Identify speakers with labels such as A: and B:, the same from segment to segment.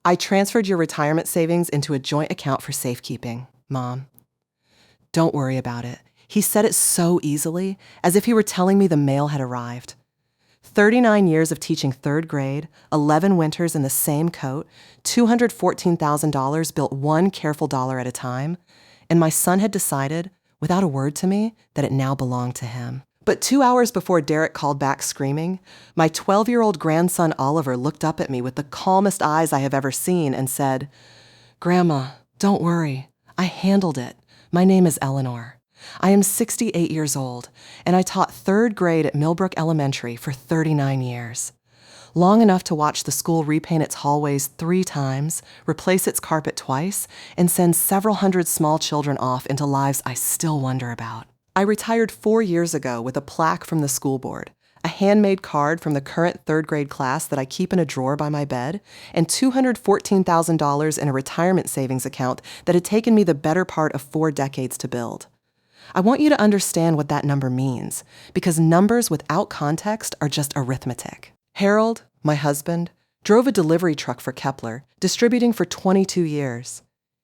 A: I transferred your retirement savings into a joint account for safekeeping, Mom. Don't worry about it. He said it so easily, as if he were telling me the mail had arrived. 39 years of teaching third grade, 11 winters in the same coat, $214,000 built one careful dollar at a time, and my son had decided, without a word to me, that it now belonged to him. But 2 hours before Derek called back screaming, my 12-year-old grandson Oliver looked up at me with the calmest eyes I have ever seen and said, "Grandma, don't worry. I handled it. My name is Eleanor. I am 68 years old, and I taught third grade at Millbrook Elementary for 39 years. Long enough to watch the school repaint its hallways 3 times, replace its carpet twice, and send several hundred small children off into lives I still wonder about. I retired 4 years ago with a plaque from the school board, a handmade card from the current third grade class that I keep in a drawer by my bed, and $214,000 in a retirement savings account that had taken me the better part of 4 decades to build. I want you to understand what that number means, because numbers without context are just arithmetic. Harold, my husband, drove a delivery truck for Kepler, distributing for 22 years.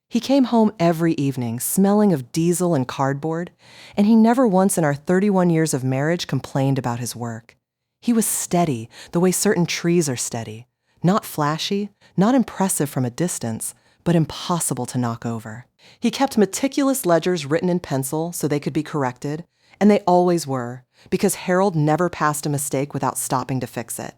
A: He came home every evening smelling of diesel and cardboard, and he never once in our 31 years of marriage complained about his work. He was steady the way certain trees are steady, not flashy, not impressive from a distance, but impossible to knock over. He kept meticulous ledgers written in pencil so they could be corrected, and they always were, because Harold never passed a mistake without stopping to fix it.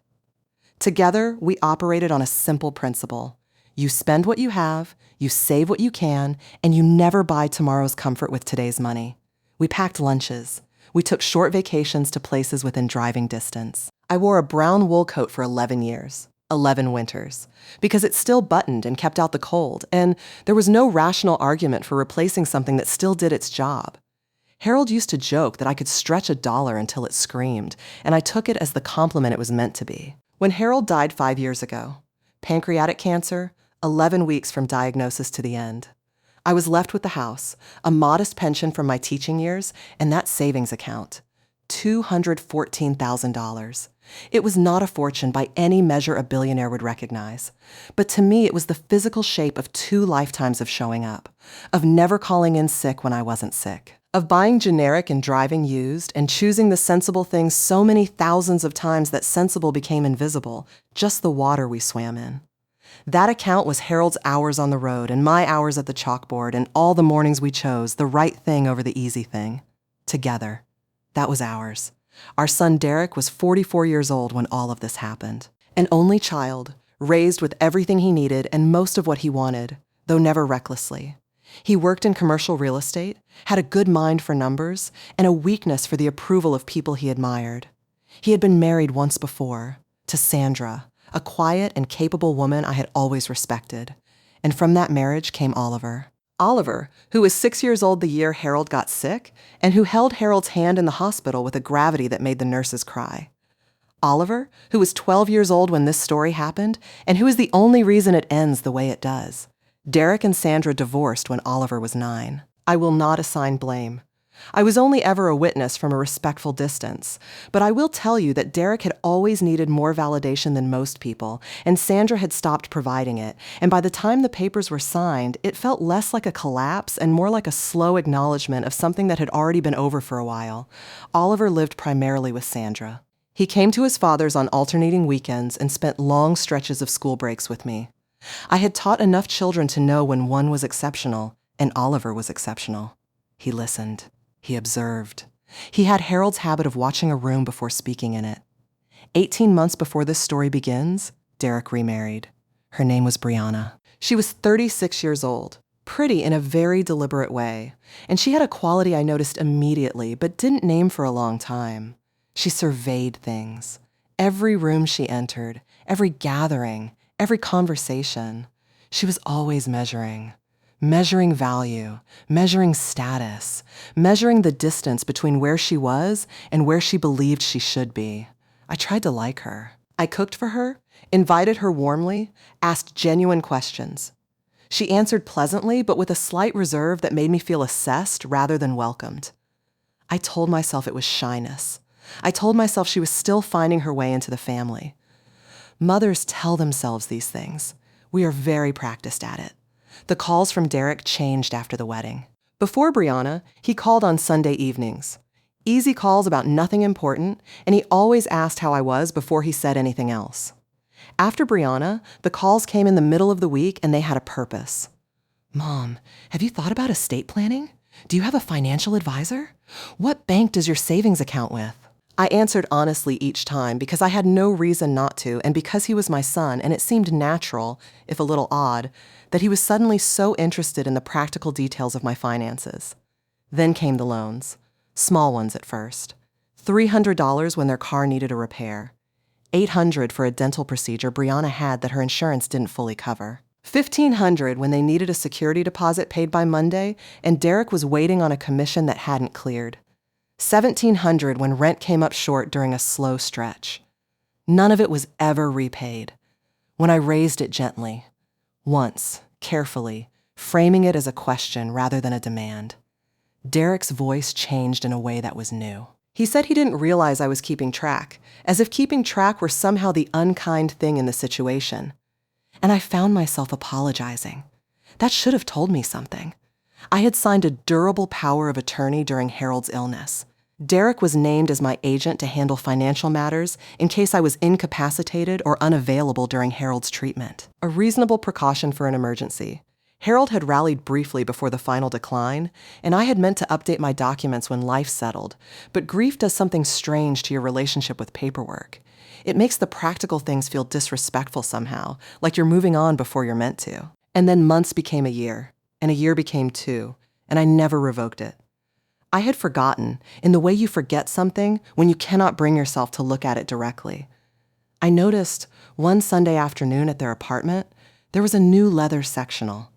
A: Together, we operated on a simple principle. You spend what you have, you save what you can, and you never buy tomorrow's comfort with today's money. We packed lunches. We took short vacations to places within driving distance. I wore a brown wool coat for 11 years. 11 winters, because it still buttoned and kept out the cold, and there was no rational argument for replacing something that still did its job. Harold used to joke that I could stretch a dollar until it screamed, and I took it as the compliment it was meant to be. When Harold died 5 years ago, pancreatic cancer, 11 weeks from diagnosis to the end, I was left with the house, a modest pension from my teaching years, and that savings account. $214,000. It was not a fortune by any measure a billionaire would recognize. But to me, it was the physical shape of 2 lifetimes of showing up, of never calling in sick when I wasn't sick, of buying generic and driving used and choosing the sensible things so many thousands of times that sensible became invisible, just the water we swam in. That account was Harold's hours on the road and my hours at the chalkboard and all the mornings we chose the right thing over the easy thing. Together. That was ours. Our son Derek was 44 years old when all of this happened. An only child, raised with everything he needed and most of what he wanted, though never recklessly. He worked in commercial real estate, had a good mind for numbers, and a weakness for the approval of people he admired. He had been married once before, to Sandra, a quiet and capable woman I had always respected. And from that marriage came Oliver. Oliver, who was 6 years old the year Harold got sick, and who held Harold's hand in the hospital with a gravity that made the nurses cry. Oliver, who was 12 years old when this story happened, and who is the only reason it ends the way it does. Derek and Sandra divorced when Oliver was 9. I will not assign blame. I was only ever a witness from a respectful distance, but I will tell you that Derek had always needed more validation than most people, and Sandra had stopped providing it, and by the time the papers were signed, it felt less like a collapse and more like a slow acknowledgement of something that had already been over for a while. Oliver lived primarily with Sandra. He came to his father's on alternating weekends and spent long stretches of school breaks with me. I had taught enough children to know when one was exceptional, and Oliver was exceptional. He listened. He observed. He had Harold's habit of watching a room before speaking in it. 18 months before this story begins, Derek remarried. Her name was Brianna. She was 36 years old, pretty in a very deliberate way, and she had a quality I noticed immediately but didn't name for a long time. She surveyed things. Every room she entered, every gathering, every conversation. She was always measuring value, measuring status, measuring the distance between where she was and where she believed she should be. I tried to like her. I cooked for her, invited her warmly, asked genuine questions. She answered pleasantly, but with a slight reserve that made me feel assessed rather than welcomed. I told myself it was shyness. I told myself she was still finding her way into the family. Mothers tell themselves these things. We are very practiced at it. The calls from Derek changed after the wedding. Before Brianna, he called on Sunday evenings. Easy calls about nothing important, and he always asked how I was before he said anything else. After Brianna, the calls came in the middle of the week and they had a purpose. Mom, have you thought about estate planning? Do you have a financial advisor? What bank does your savings account with? I answered honestly each time because I had no reason not to, and because he was my son and it seemed natural, if a little odd, that he was suddenly so interested in the practical details of my finances. Then came the loans. Small ones at first. $300 when their car needed a repair. $800 for a dental procedure Brianna had that her insurance didn't fully cover. $1,500 when they needed a security deposit paid by Monday and Derek was waiting on a commission that hadn't cleared. $1,700 when rent came up short during a slow stretch. None of it was ever repaid. When I raised it gently, once, carefully, framing it as a question rather than a demand, Derek's voice changed in a way that was new. He said he didn't realize I was keeping track, as if keeping track were somehow the unkind thing in the situation. And I found myself apologizing. That should have told me something. I had signed a durable power of attorney during Harold's illness. Derek was named as my agent to handle financial matters in case I was incapacitated or unavailable during Harold's treatment. A reasonable precaution for an emergency. Harold had rallied briefly before the final decline, and I had meant to update my documents when life settled, but grief does something strange to your relationship with paperwork. It makes the practical things feel disrespectful somehow, like you're moving on before you're meant to. And then months became a year, and a year became 2, and I never revoked it. I had forgotten, in the way you forget something when you cannot bring yourself to look at it directly. I noticed one Sunday afternoon at their apartment, there was a new leather sectional.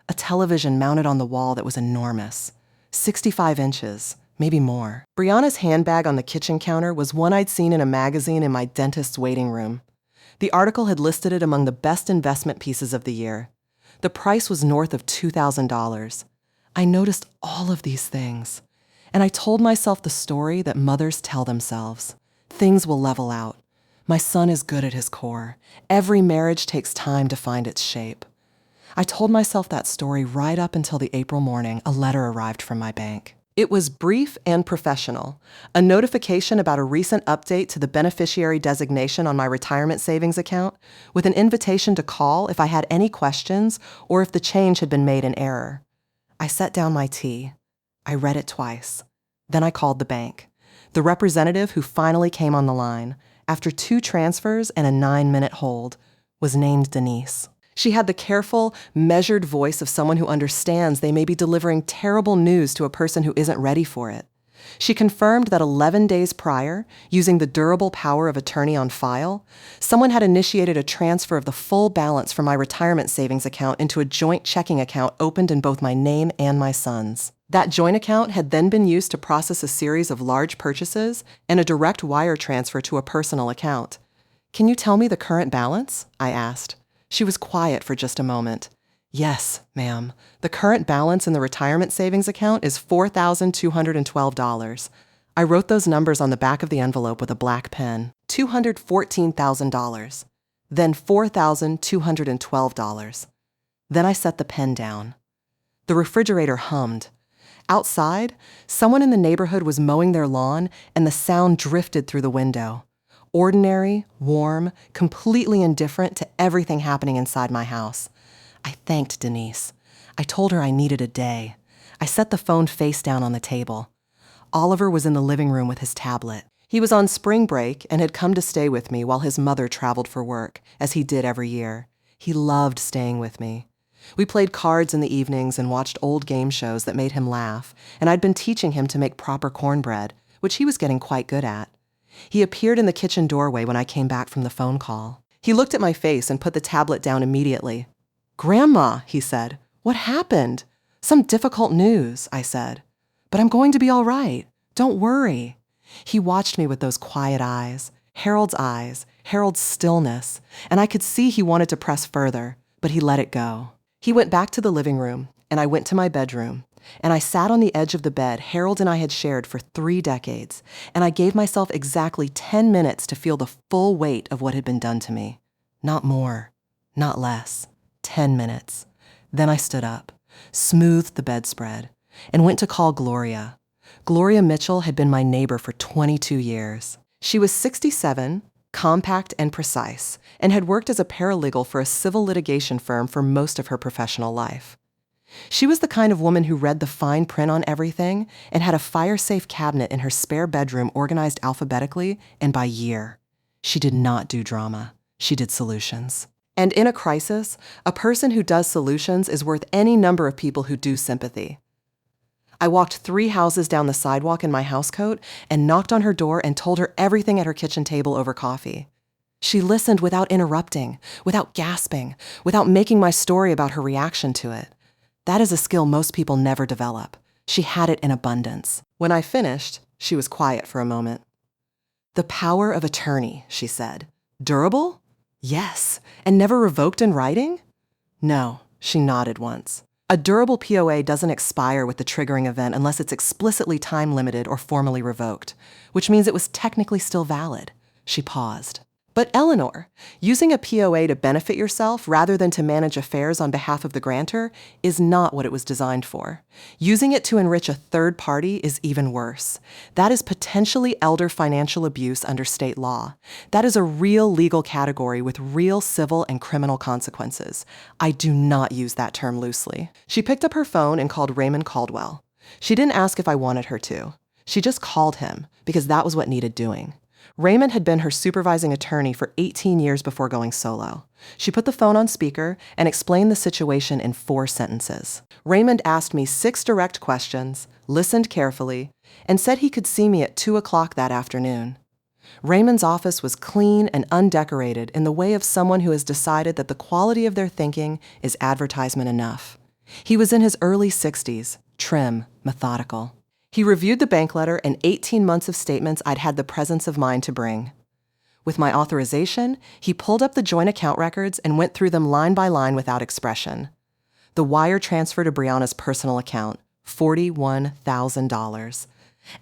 A: A television mounted on the wall that was enormous, 65 inches, maybe more. Brianna's handbag on the kitchen counter was one I'd seen in a magazine in my dentist's waiting room. The article had listed it among the best investment pieces of the year. The price was north of $2,000. I noticed all of these things, and I told myself the story that mothers tell themselves. Things will level out. My son is good at his core. Every marriage takes time to find its shape. I told myself that story right up until the April morning a letter arrived from my bank. It was brief and professional, a notification about a recent update to the beneficiary designation on my retirement savings account, with an invitation to call if I had any questions or if the change had been made in error. I set down my tea. I read it twice. Then I called the bank. The representative who finally came on the line, after 2 transfers and a 9-minute hold, was named Denise. She had the careful, measured voice of someone who understands they may be delivering terrible news to a person who isn't ready for it. She confirmed that 11 days prior, using the durable power of attorney on file, someone had initiated a transfer of the full balance from my retirement savings account into a joint checking account opened in both my name and my son's. That joint account had then been used to process a series of large purchases and a direct wire transfer to a personal account. "Can you tell me the current balance?" I asked. She was quiet for just a moment. "Yes, ma'am. The current balance in the retirement savings account is $4,212. I wrote those numbers on the back of the envelope with a black pen. $214,000. Then $4,212. Then I set the pen down. The refrigerator hummed. Outside, someone in the neighborhood was mowing their lawn, and the sound drifted through the window. Ordinary, warm, completely indifferent to everything happening inside my house. I thanked Denise. I told her I needed a day. I set the phone face down on the table. Oliver was in the living room with his tablet. He was on spring break and had come to stay with me while his mother traveled for work, as he did every year. He loved staying with me. We played cards in the evenings and watched old game shows that made him laugh, and I'd been teaching him to make proper cornbread, which he was getting quite good at. He appeared in the kitchen doorway when I came back from the phone call. He looked at my face and put the tablet down immediately. "Grandma," he said, "what happened?" "Some difficult news," I said. "But I'm going to be all right. Don't worry." He watched me with those quiet eyes, Harold's stillness, and I could see he wanted to press further, but he let it go. He went back to the living room, and I went to my bedroom. And I sat on the edge of the bed Harold and I had shared for 3 decades, and I gave myself exactly 10 minutes to feel the full weight of what had been done to me. Not more, not less. 10 minutes. Then I stood up, smoothed the bedspread, and went to call Gloria. Gloria Mitchell had been my neighbor for 22 years. She was 67, compact and precise, and had worked as a paralegal for a civil litigation firm for most of her professional life. She was the kind of woman who read the fine print on everything and had a fire-safe cabinet in her spare bedroom organized alphabetically and by year. She did not do drama. She did solutions. And in a crisis, a person who does solutions is worth any number of people who do sympathy. I walked 3 houses down the sidewalk in my housecoat and knocked on her door and told her everything at her kitchen table over coffee. She listened without interrupting, without gasping, without making my story about her reaction to it. That is a skill most people never develop. She had it in abundance. When I finished, she was quiet for a moment. "The power of attorney," she said. "Durable? Yes. And never revoked in writing?" "No," she nodded once. "A durable POA doesn't expire with the triggering event unless it's explicitly time-limited or formally revoked, which means it was technically still valid." She paused. "But Eleanor, using a POA to benefit yourself rather than to manage affairs on behalf of the grantor is not what it was designed for. Using it to enrich a third party is even worse. That is potentially elder financial abuse under state law. That is a real legal category with real civil and criminal consequences. I do not use that term loosely." She picked up her phone and called Raymond Caldwell. She didn't ask if I wanted her to. She just called him because that was what needed doing. Raymond had been her supervising attorney for 18 years before going solo. She put the phone on speaker and explained the situation in 4 sentences. Raymond asked me 6 direct questions, listened carefully, and said he could see me at 2 o'clock that afternoon. Raymond's office was clean and undecorated in the way of someone who has decided that the quality of their thinking is advertisement enough. He was in his early 60s, trim, methodical. He reviewed the bank letter and 18 months of statements I'd had the presence of mind to bring. With my authorization, he pulled up the joint account records and went through them line by line without expression. The wire transfer to Brianna's personal account, $41,000.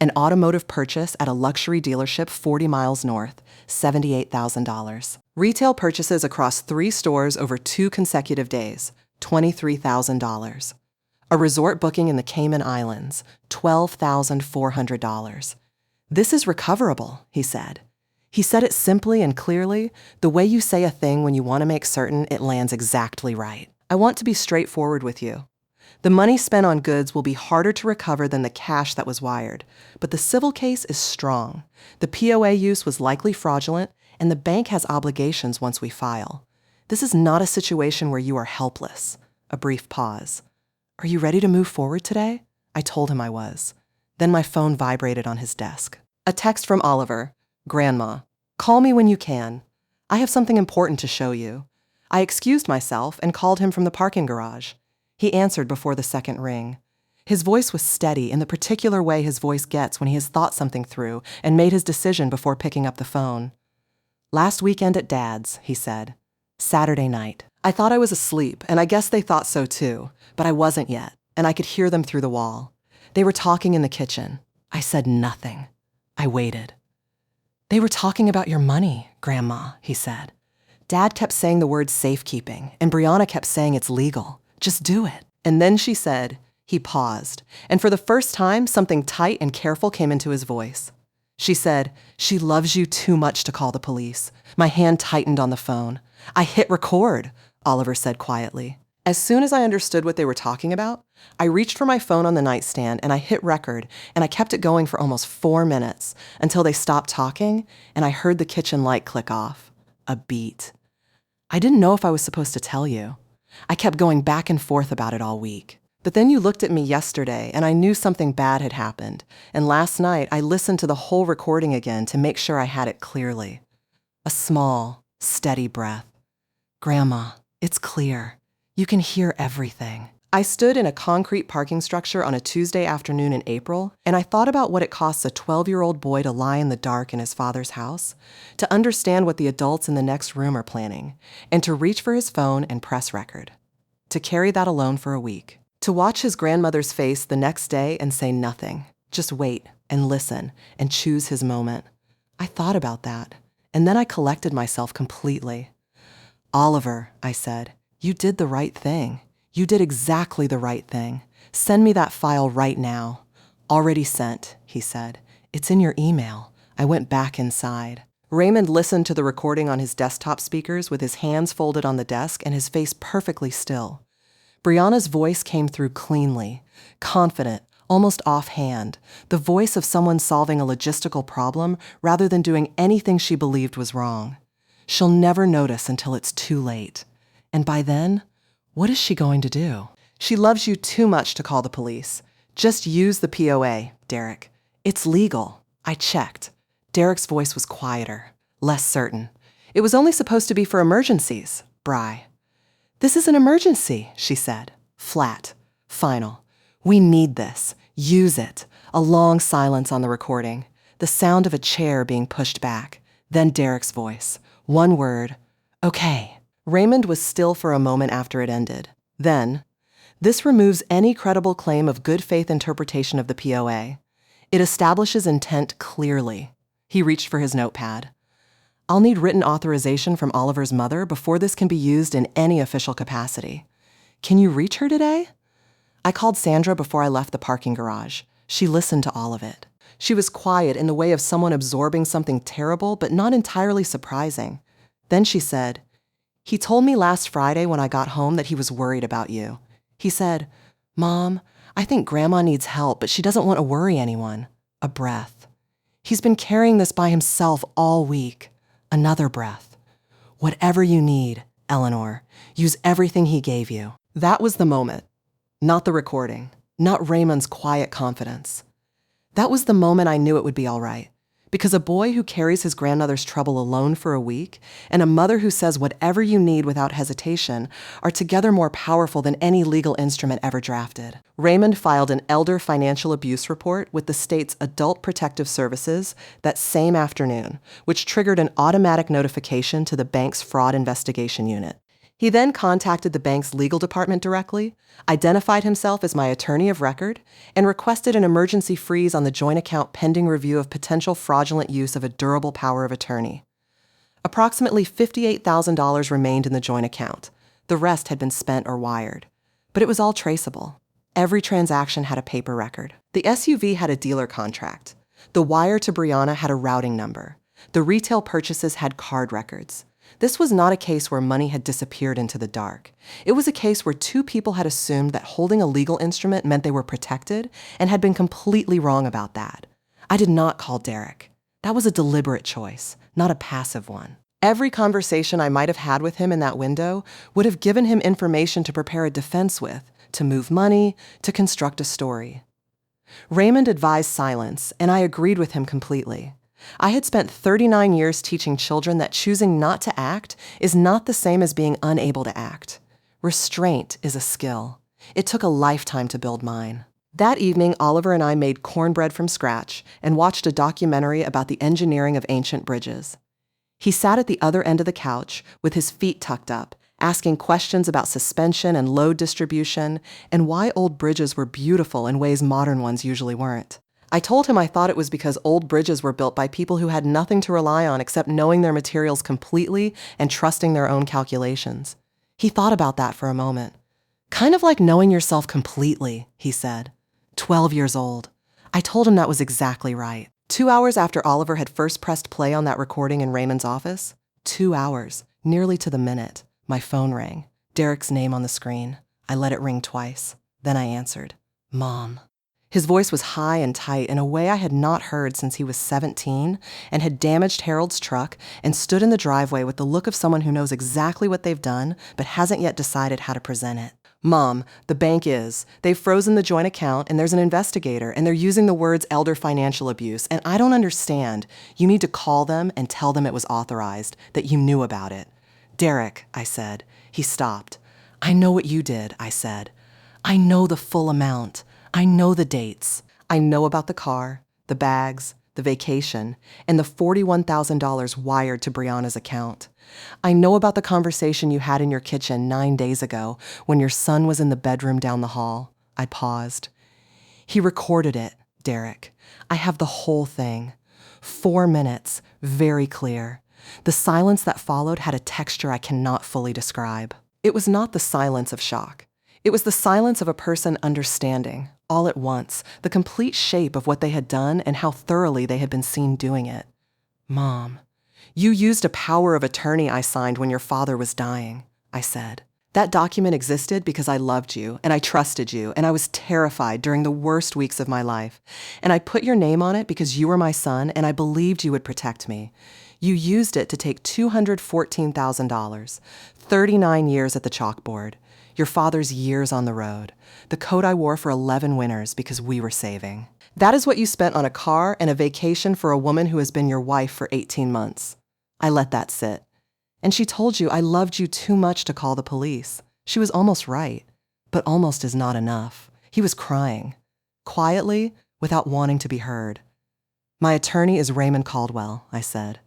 A: An automotive purchase at a luxury dealership 40 miles north, $78,000. Retail purchases across 3 stores over 2 consecutive days, $23,000. A resort booking in the Cayman Islands, $12,400. "This is recoverable," he said. He said it simply and clearly, the way you say a thing when you want to make certain it lands exactly right. "I want to be straightforward with you. The money spent on goods will be harder to recover than the cash that was wired, but the civil case is strong. The POA use was likely fraudulent, and the bank has obligations once we file. This is not a situation where you are helpless." A brief pause. "Are you ready to move forward today?" I told him I was. Then my phone vibrated on his desk. A text from Oliver. "Grandma, call me when you can. I have something important to show you." I excused myself and called him from the parking garage. He answered before the second ring. His voice was steady in the particular way his voice gets when he has thought something through and made his decision before picking up the phone. "Last weekend at Dad's," he said. "Saturday night. I thought I was asleep, and I guess they thought so too, but I wasn't yet, and I could hear them through the wall. They were talking in the kitchen. I said nothing. I waited. "They were talking about your money, Grandma," he said. "Dad kept saying the word safekeeping, and Brianna kept saying it's legal. Just do it." And then she said, he paused, and for the first time, something tight and careful came into his voice. She said, "She loves you too much to call the police." My hand tightened on the phone. "I hit record," Oliver said quietly. As soon as I understood what they were talking about, I reached for my phone on the nightstand and I hit record, and I kept it going for almost 4 minutes until they stopped talking and I heard the kitchen light click off. A beat. "I didn't know if I was supposed to tell you. I kept going back and forth about it all week. But then you looked at me yesterday and I knew something bad had happened, and last night I listened to the whole recording again to make sure I had it clearly." A small, steady breath. "Grandma, it's clear. You can hear everything." I stood in a concrete parking structure on a Tuesday afternoon in April, and I thought about what it costs a 12-year-old boy to lie in the dark in his father's house, to understand what the adults in the next room are planning, and to reach for his phone and press record. To carry that alone for a week. To watch his grandmother's face the next day and say nothing. Just wait and listen and choose his moment. I thought about that, and then I collected myself completely. "Oliver," I said, You did the right thing. You did exactly the right thing. Send me that file right now. Already sent, he said. It's in your email. I went back inside. Raymond listened to the recording on his desktop speakers with his hands folded on the desk and his face perfectly still. Brianna's voice came through cleanly, confident, almost offhand, the voice of someone solving a logistical problem rather than doing anything she believed was wrong. She'll never notice until it's too late. And by then, what is she going to do? She loves you too much to call the police. Just use the POA, Derek. It's legal. I checked. Derek's voice was quieter, less certain. It was only supposed to be for emergencies, Bri. This is an emergency, she said, flat, final. We need this. Use it. A long silence on the recording, the sound of a chair being pushed back. Then Derek's voice. One word. Okay. Raymond was still for a moment after it ended. Then, this removes any credible claim of good faith interpretation of the POA. It establishes intent clearly. He reached for his notepad. I'll need written authorization from Oliver's mother before this can be used in any official capacity. Can you reach her today? I called Sandra before I left the parking garage. She listened to all of it. She was quiet in the way of someone absorbing something terrible but not entirely surprising. Then she said, He told me last Friday when I got home that he was worried about you. He said, Mom, I think Grandma needs help, but she doesn't want to worry anyone. A breath. He's been carrying this by himself all week. Another breath. Whatever you need, Eleanor, use everything he gave you. That was the moment. Not the recording. Not Raymond's quiet confidence. That was the moment I knew it would be all right. Because a boy who carries his grandmother's trouble alone for a week and a mother who says whatever you need without hesitation are together more powerful than any legal instrument ever drafted. Raymond filed an elder financial abuse report with the state's Adult Protective Services that same afternoon, which triggered an automatic notification to the bank's fraud investigation unit. He then contacted the bank's legal department directly, identified himself as my attorney of record, and requested an emergency freeze on the joint account pending review of potential fraudulent use of a durable power of attorney. Approximately $58,000 remained in the joint account. The rest had been spent or wired. But it was all traceable. Every transaction had a paper record. The SUV had a dealer contract. The wire to Brianna had a routing number. The retail purchases had card records. This was not a case where money had disappeared into the dark. It was a case where two people had assumed that holding a legal instrument meant they were protected and had been completely wrong about that. I did not call Derek. That was a deliberate choice, not a passive one. Every conversation I might have had with him in that window would have given him information to prepare a defense with, to move money, to construct a story. Raymond advised silence, and I agreed with him completely. I had spent 39 years teaching children that choosing not to act is not the same as being unable to act. Restraint is a skill. It took a lifetime to build mine. That evening, Oliver and I made cornbread from scratch and watched a documentary about the engineering of ancient bridges. He sat at the other end of the couch with his feet tucked up, asking questions about suspension and load distribution and why old bridges were beautiful in ways modern ones usually weren't. I told him I thought it was because old bridges were built by people who had nothing to rely on except knowing their materials completely and trusting their own calculations. He thought about that for a moment. Kind of like knowing yourself completely, he said. 12 years old. I told him that was exactly right. 2 hours after Oliver had first pressed play on that recording in Raymond's office, 2 hours, nearly to the minute, my phone rang. Derek's name on the screen. I let it ring twice. Then I answered, Mom. His voice was high and tight in a way I had not heard since he was 17 and had damaged Harold's truck and stood in the driveway with the look of someone who knows exactly what they've done but hasn't yet decided how to present it. Mom, the bank is. They've frozen the joint account and there's an investigator and they're using the words elder financial abuse and I don't understand. You need to call them and tell them it was authorized, that you knew about it. Derek, I said. He stopped. I know what you did, I said. I know the full amount. I know the dates. I know about the car, the bags, the vacation, and the $41,000 wired to Brianna's account. I know about the conversation you had in your kitchen 9 days ago when your son was in the bedroom down the hall. I paused. He recorded it, Derek. I have the whole thing. 4 minutes, very clear. The silence that followed had a texture I cannot fully describe. It was not the silence of shock. It was the silence of a person understanding, all at once, the complete shape of what they had done and how thoroughly they had been seen doing it. Mom, you used a power of attorney I signed when your father was dying, I said. That document existed because I loved you and I trusted you and I was terrified during the worst weeks of my life. And I put your name on it because you were my son and I believed you would protect me. You used it to take $214,000, 39 years at the chalkboard, your father's years on the road, the coat I wore for 11 winters because we were saving. That is what you spent on a car and a vacation for a woman who has been your wife for 18 months. I let that sit. And she told you I loved you too much to call the police. She was almost right, but almost is not enough. He was crying, quietly, without wanting to be heard. My attorney is Raymond Caldwell, I said.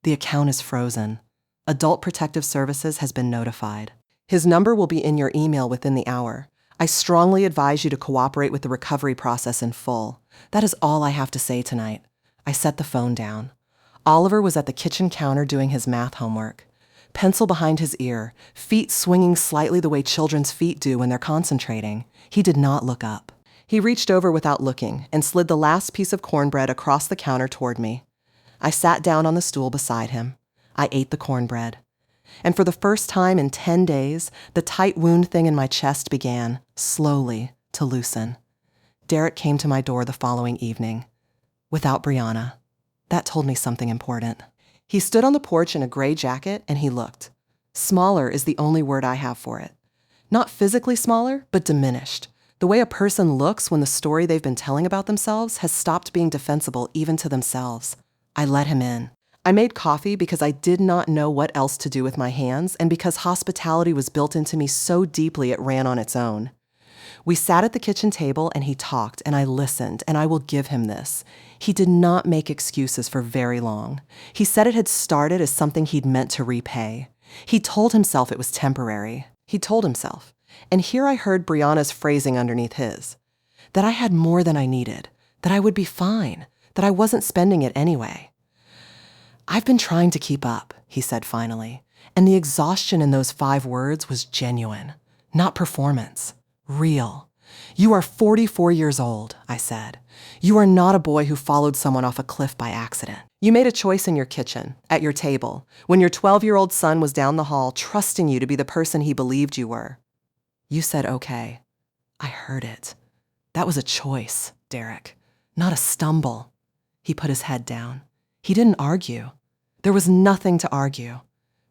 A: The account is frozen. Adult Protective Services has been notified. His number will be in your email within the hour. I strongly advise you to cooperate with the recovery process in full. That is all I have to say tonight. I set the phone down. Oliver was at the kitchen counter doing his math homework. Pencil behind his ear, feet swinging slightly the way children's feet do when they're concentrating. He did not look up. He reached over without looking and slid the last piece of cornbread across the counter toward me. I sat down on the stool beside him. I ate the cornbread. And for the first time in 10 days, the tight wound thing in my chest began, slowly, to loosen. Derek came to my door the following evening. Without Brianna. That told me something important. He stood on the porch in a gray jacket and he looked. Smaller is the only word I have for it. Not physically smaller, but diminished. The way a person looks when the story they've been telling about themselves has stopped being defensible even to themselves. I let him in. I made coffee because I did not know what else to do with my hands and because hospitality was built into me so deeply it ran on its own. We sat at the kitchen table and he talked and I listened, and I will give him this. He did not make excuses for very long. He said it had started as something he'd meant to repay. He told himself it was temporary. He told himself. And here I heard Brianna's phrasing underneath his. That I had more than I needed. That I would be fine. That I wasn't spending it anyway. I've been trying to keep up, he said finally. And the exhaustion in those 5 words was genuine. Not performance. Real. You are 44 years old, I said. You are not a boy who followed someone off a cliff by accident. You made a choice in your kitchen, at your table, when your 12-year-old son was down the hall trusting you to be the person he believed you were. You said okay. I heard it. That was a choice, Derek, not a stumble. He put his head down. He didn't argue. There was nothing to argue.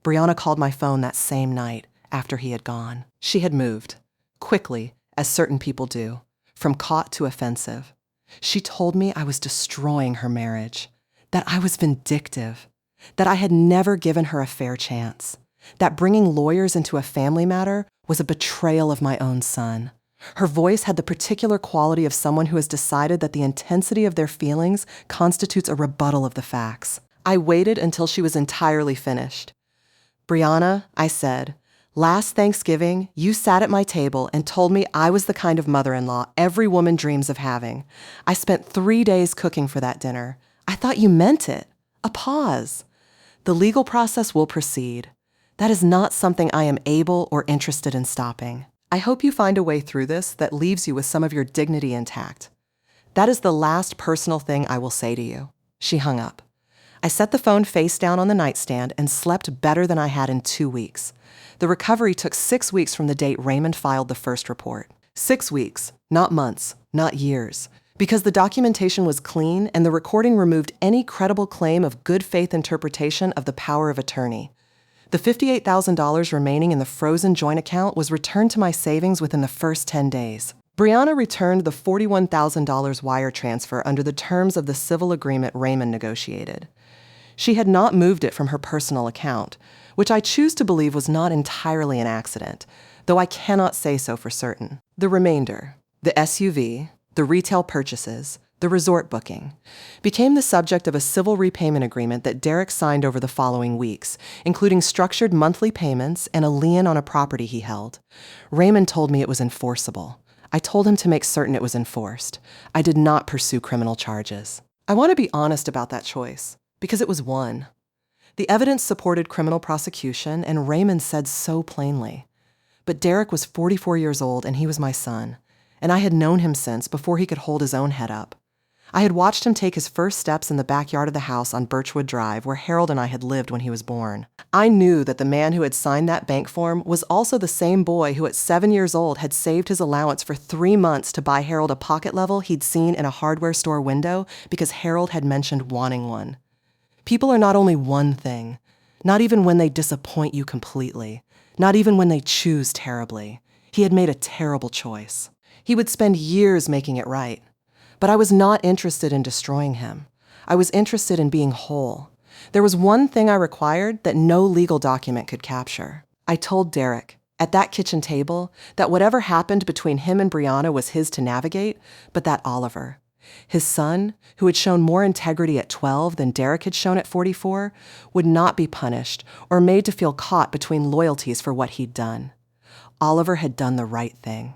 A: Brianna called my phone that same night after he had gone. She had moved. Quickly, as certain people do, from caught to offensive. She told me I was destroying her marriage, that I was vindictive, that I had never given her a fair chance, that bringing lawyers into a family matter was a betrayal of my own son. Her voice had the particular quality of someone who has decided that the intensity of their feelings constitutes a rebuttal of the facts. I waited until she was entirely finished. Brianna, I said, last Thanksgiving, you sat at my table and told me I was the kind of mother-in-law every woman dreams of having. I spent 3 days cooking for that dinner. I thought you meant it. A pause. The legal process will proceed. That is not something I am able or interested in stopping. I hope you find a way through this that leaves you with some of your dignity intact. That is the last personal thing I will say to you. She hung up. I set the phone face down on the nightstand and slept better than I had in 2 weeks. The recovery took 6 weeks from the date Raymond filed the first report. 6 weeks, not months, not years, because the documentation was clean and the recording removed any credible claim of good faith interpretation of the power of attorney. The $58,000 remaining in the frozen joint account was returned to my savings within the first 10 days. Brianna returned the $41,000 wire transfer under the terms of the civil agreement Raymond negotiated. She had not moved it from her personal account, which I choose to believe was not entirely an accident, though I cannot say so for certain. The remainder, the SUV, the retail purchases, the resort booking, became the subject of a civil repayment agreement that Derek signed over the following weeks, including structured monthly payments and a lien on a property he held. Raymond told me it was enforceable. I told him to make certain it was enforced. I did not pursue criminal charges. I want to be honest about that choice, because it was one. The evidence supported criminal prosecution, and Raymond said so plainly, But Derek was 44 years old and he was my son, and I had known him since before he could hold his own head up. I had watched him take his first steps in the backyard of the house on Birchwood Drive where Harold and I had lived when he was born. I knew that the man who had signed that bank form was also the same boy who at 7 years old had saved his allowance for 3 months to buy Harold a pocket level he'd seen in a hardware store window because Harold had mentioned wanting one. People are not only one thing, not even when they disappoint you completely, not even when they choose terribly. He had made a terrible choice. He would spend years making it right. But I was not interested in destroying him. I was interested in being whole. There was one thing I required that no legal document could capture. I told Derek, at that kitchen table, that whatever happened between him and Brianna was his to navigate, but that Oliver, his son, who had shown more integrity at 12 than Derek had shown at 44, would not be punished or made to feel caught between loyalties for what he'd done. Oliver had done the right thing.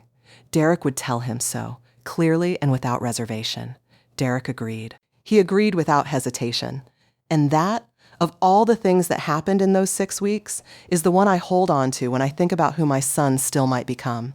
A: Derek would tell him so, clearly and without reservation. Derek agreed. He agreed without hesitation. And that, of all the things that happened in those 6 weeks, is the one I hold on to when I think about who my son still might become.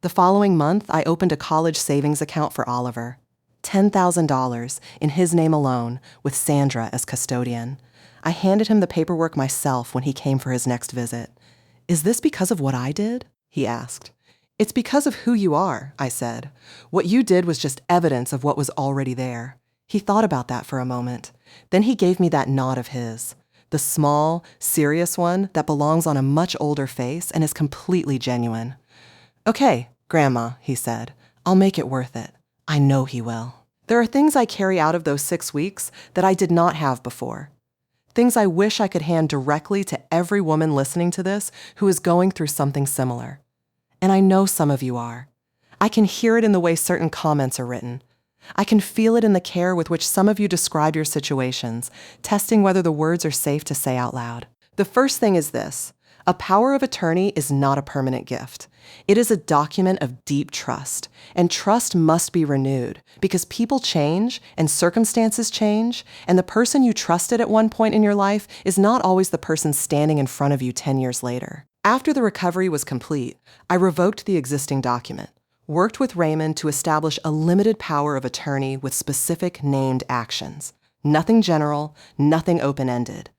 A: The following month, I opened a college savings account for Oliver. $10,000 in his name alone, with Sandra as custodian. I handed him the paperwork myself when he came for his next visit. "Is this because of what I did?" he asked. "It's because of who you are," I said. "What you did was just evidence of what was already there." He thought about that for a moment. Then he gave me that nod of his, the small, serious one that belongs on a much older face and is completely genuine. "Okay, Grandma," he said. "I'll make it worth it. I know he will." There are things I carry out of those 6 weeks that I did not have before. Things I wish I could hand directly to every woman listening to this who is going through something similar. And I know some of you are. I can hear it in the way certain comments are written. I can feel it in the care with which some of you describe your situations, testing whether the words are safe to say out loud. The first thing is this: a power of attorney is not a permanent gift. It is a document of deep trust, and trust must be renewed because people change and circumstances change, and the person you trusted at one point in your life is not always the person standing in front of you 10 years later. After the recovery was complete, I revoked the existing document, worked with Raymond to establish a limited power of attorney with specific named actions. Nothing general, nothing open-ended.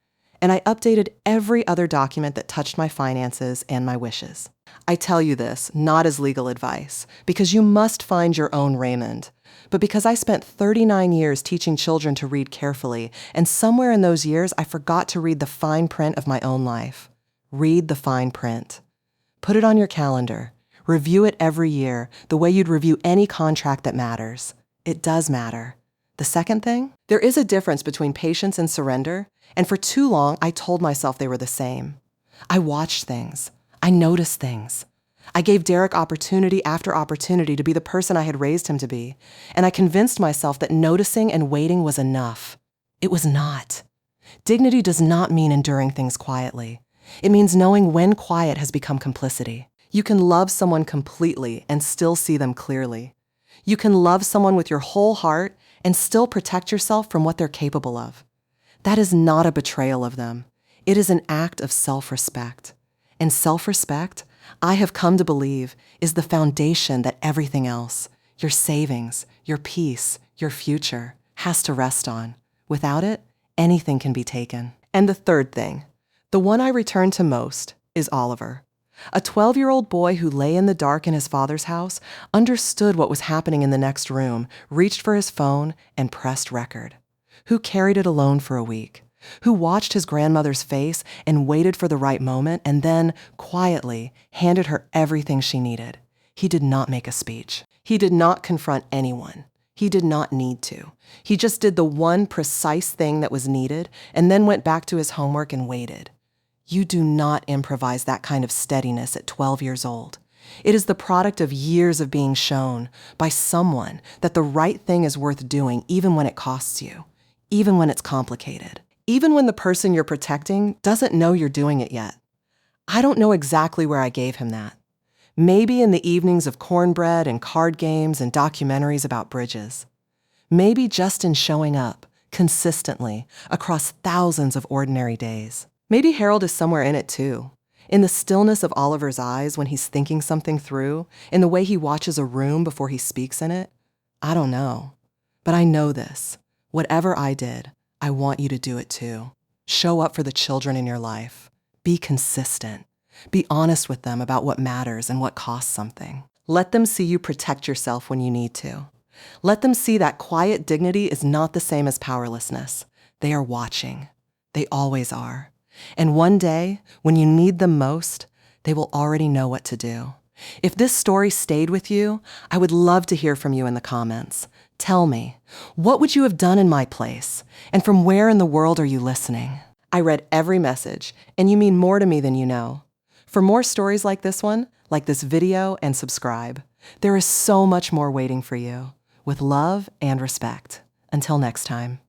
A: And I updated every other document that touched my finances and my wishes. I tell you this, not as legal advice, because you must find your own Raymond, but because I spent 39 years teaching children to read carefully, and somewhere in those years I forgot to read the fine print of my own life. Read the fine print. Put it on your calendar. Review it every year, the way you'd review any contract that matters. It does matter. The second thing, there is a difference between patience and surrender, and for too long I told myself they were the same. I watched things. I noticed things. I gave Derek opportunity after opportunity to be the person I had raised him to be, and I convinced myself that noticing and waiting was enough. It was not. Dignity does not mean enduring things quietly. It means knowing when quiet has become complicity. You can love someone completely and still see them clearly. You can love someone with your whole heart and still protect yourself from what they're capable of. That is not a betrayal of them. It is an act of self-respect. And self-respect, I have come to believe, is the foundation that everything else, your savings, your peace, your future, has to rest on. Without it, anything can be taken. And the third thing, the one I return to most, is Oliver. A 12-year-old boy who lay in the dark in his father's house, understood what was happening in the next room, reached for his phone, and pressed record. Who carried it alone for a week. Who watched his grandmother's face and waited for the right moment and then, quietly, handed her everything she needed. He did not make a speech. He did not confront anyone. He did not need to. He just did the one precise thing that was needed and then went back to his homework and waited. You do not improvise that kind of steadiness at 12 years old. It is the product of years of being shown by someone that the right thing is worth doing even when it costs you, even when it's complicated, even when the person you're protecting doesn't know you're doing it yet. I don't know exactly where I gave him that. Maybe in the evenings of cornbread and card games and documentaries about bridges. Maybe just in showing up, consistently, across thousands of ordinary days. Maybe Harold is somewhere in it too. In the stillness of Oliver's eyes when he's thinking something through, in the way he watches a room before he speaks in it? I don't know. But I know this. Whatever I did, I want you to do it too. Show up for the children in your life. Be consistent. Be honest with them about what matters and what costs something. Let them see you protect yourself when you need to. Let them see that quiet dignity is not the same as powerlessness. They are watching. They always are. And one day, when you need them most, they will already know what to do. If this story stayed with you, I would love to hear from you in the comments. Tell me, what would you have done in my place? And from where in the world are you listening? I read every message, and you mean more to me than you know. For more stories like this one, like this video, and subscribe. There is so much more waiting for you. With love and respect. Until next time.